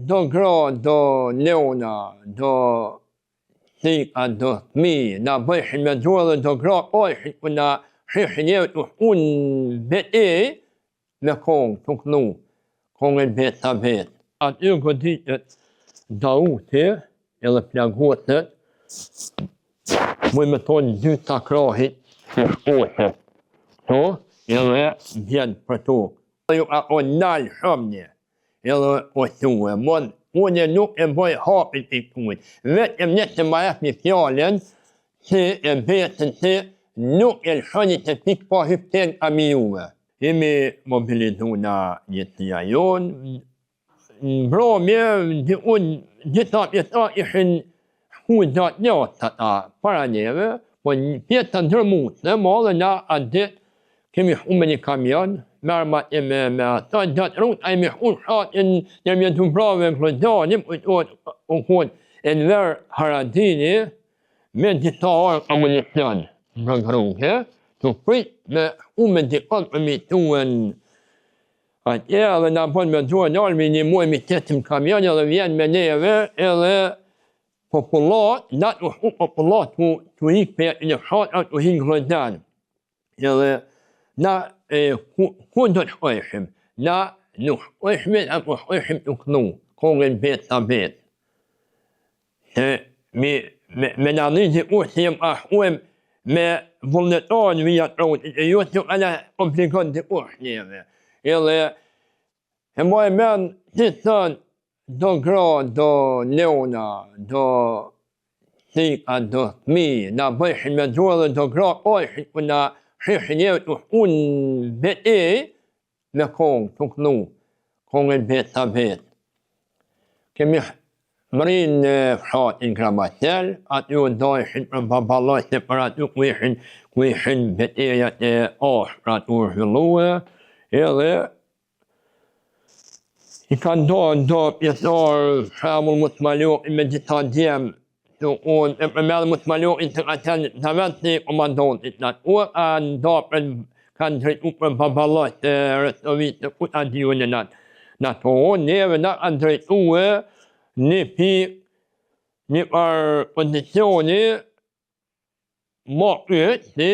do gra, do leona, do thika, do fëmijë, na bëjshin me gjua dhe do gra ojshin për na shishin jevë të unë beti me kongë, të kënu, kongën vetë të vetë. Aty goditët Dauti edhe plagotët, muj me tonë dy të krahit që shkohet. To, edhe vjen për to. Ju ka o nalë shëmnje, edhe o thue, unë nuk e bëj hapin të tuaj. Vetëm ne të marrë një fjallën, që e betën që nuk e lëshoni të pikë pa hypten kami juve. Jemi mobilizu na jetëja jonë, në bromje, unë gjitha pjeta ishin shku gjatë njatë ata para neve, po një pjetë të ndërmutën, ma dhe na atë ditë kemi shku me një kamion, me armat e me ata, gjatë rrugë, a i me shku shatin në mjetë të mbrave në Klojdanim, u konë Enver Haradini, me gjitha arë amunicion në rrugë, të prit me shku me dikon për mituen atje, edhe na bon me gjojë nalë, me një muaj mi tetim kamion, edhe vjen me neve, edhe popullat, na të shku popullat të ikë për një shatë, të hinë Klojdanim. Edhe na ku do të shkojshim? Na nuk shkojshme, apo shkojshim të kënu, kongën vetë të vetë. Se me në rriti që jem a shkujem me vullnetarën vijat rrotit, e jo që ala komplikon të ush njeve. Edhe e ma e men që thënë, do gra, do leona, do thika, do fëmijë, na bëjshin me gjua dhe do gra ojshin për na shishin jevë të unë beti me kongë, të kënu, kongën vetë të vetë. Kemi mërin në fshatin Kramatel, aty u dojshin për babalojtë për aty ku ishin betejat e ashprat u zhvillue, edhe i kanë do pjesarë, shamull Mutmalokin me gjitha djemë, e përmedhe Mutmalokin të katën të vetë të komandontit në atë, kanë do për kanë drejtu për babalojtë të Restovit të kuta djune në atë, neve në kanë drejtu një pikë, një për kondicioni, ma ytë, që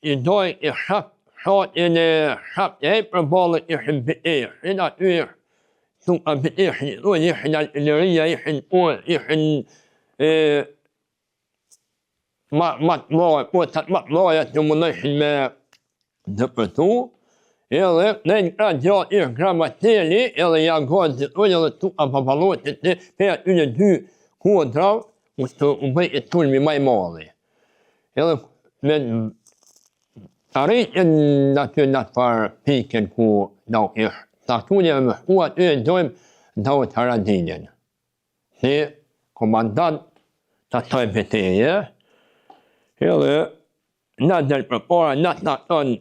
i doj i shatin e shapjej për balët ishin beteshin, aty suka beteshin, ishin artilleria, ishin matloja që mundeshin me dëpërtu, edhe në një ka gjatë ishë Kramateli, edhe janë të unë edhe tuka papalotit të për aty në dy kodra, u bëj e tulmi maj madhi. Edhe me arritjen në aty në atë par piken ku da u ishë. Sa tunje me shku aty e dojmë Daut Haradinin, si komandant të toj beteje, edhe në del për para, në të tonë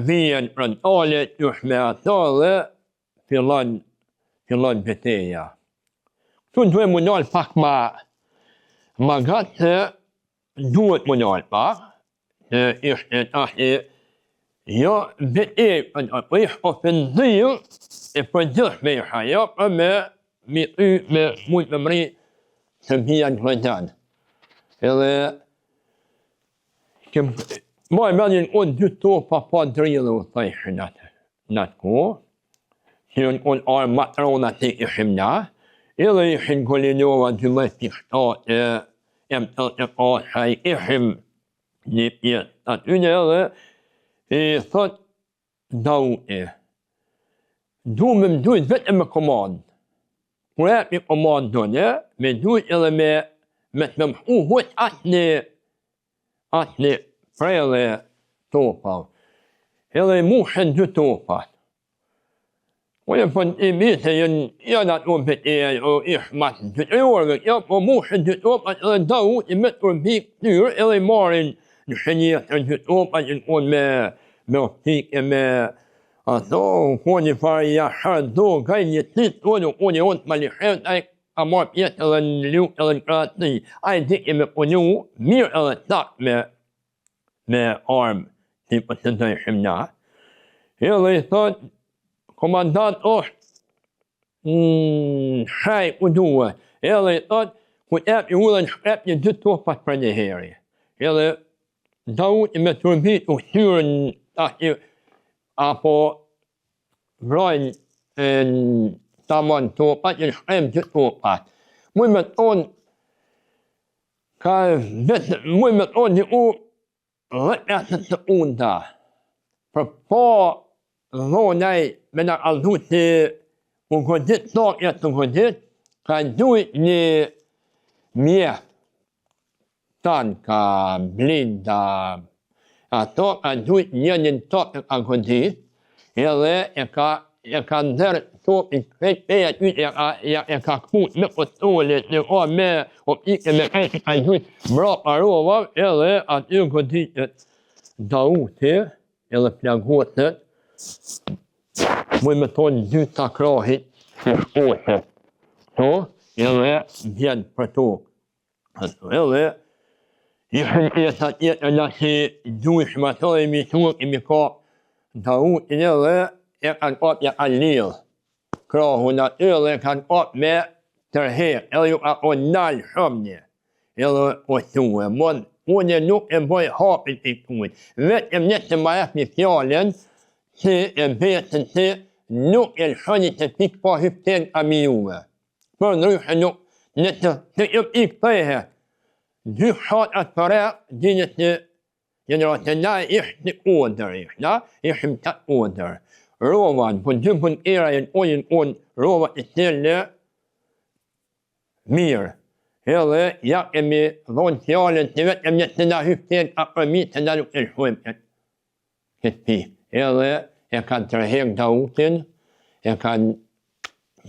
vijen frontalet, jush me ato dhe fillon beteja. Këtu duhet më nalë pak ma gatë se duhet më nalë pak, se ishte tashi jo betej, po ishte ofenziv e përgjithshme isha, jo për me mujtë me mri se vijen Klojdan. Edhe ma e menin unë dy topa pa dridhe u thejshin në atë ko, që unë arë matrona të ishim na, edhe ishin Golinova 12-7, M-34, ishim një pjesë atyne edhe, i thot Dauti, du me mdujt vetëm me komandë. Kur e për komandën, me dujt edhe me të më mhu hujt atë një prele topa. Edhe i mushen dy topat. Unë e për i bise janë ato beteja, ishë matë dy të orëve, po mushen dy topat edhe Dauti me të përbik tyrë edhe i marin në shenjetër dy topat, me optike, me ato, unë një farë i asharë do, gaj një titë, unë të malishet, a i ka marrë pjetë edhe në lukë edhe në kratëni, a i dike me punu, mirë edhe takë me armë, si për të dojshim na. Edhe i thot, komandant është unë shaj u duhe. Edhe i thot, ku ep i udhën shprep një 2 topat për një heri. Edhe Dauti me turbit u hyrën apo vrojnë tamon topat, i shprep 2 topat. Muj me tonë, muj me tonë një u 10 metër të unda. Për po dhonaj me në aldu që u godit tokja të godit, ka dujt një mjef tanë, ka blinda, ato ka dujt një tokë ka godit, edhe e ka ndërë tokë, e ka kut me potolit, në o me opike me kajtë ka dujt mbra parova, edhe aty goditët Dauti, edhe plagotët, muj me tonë 2 takrahit që shkotët. Edhe vjen për tokë. Edhe ishën jetat jetën që dujshme ato e mi tokë, e mi ka Dautin edhe e kanë kap e kanë lidhë. Krahun aty edhe e kanë kap me tërherë, edhe ju ka o nalë shumë një. Edhe o thuë, unë nuk e bëj hapit i kujt. Vetëm një të marrë një fjallën që e betën që nuk e lëshoni të pikë pa hypten kami juve. Për ndryshë nuk, në të jëp ikë pëjhe, 2 shatat për e, dinët që na ishtë në odër, ishëm të odër. Rovan, për 2 pun era e në rova të tëllë mirë. Edhe ja kemi dhonë fjallën që vetëm një të na hypten ka përmi të na nuk e lëshojmë këtë pikë. Edhe e kanë tërhek Dautin, e kanë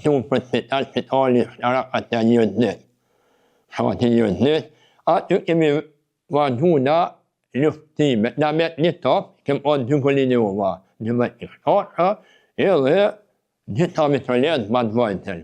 shumë për spitali shtarak atë njërë net. Shkati njërë net. Aty kemi vazhdu na luftime. Na met një top, kem onë 2 golinë uva. 12 kishtarë, edhe gjitha mitraljet ma të vajtën.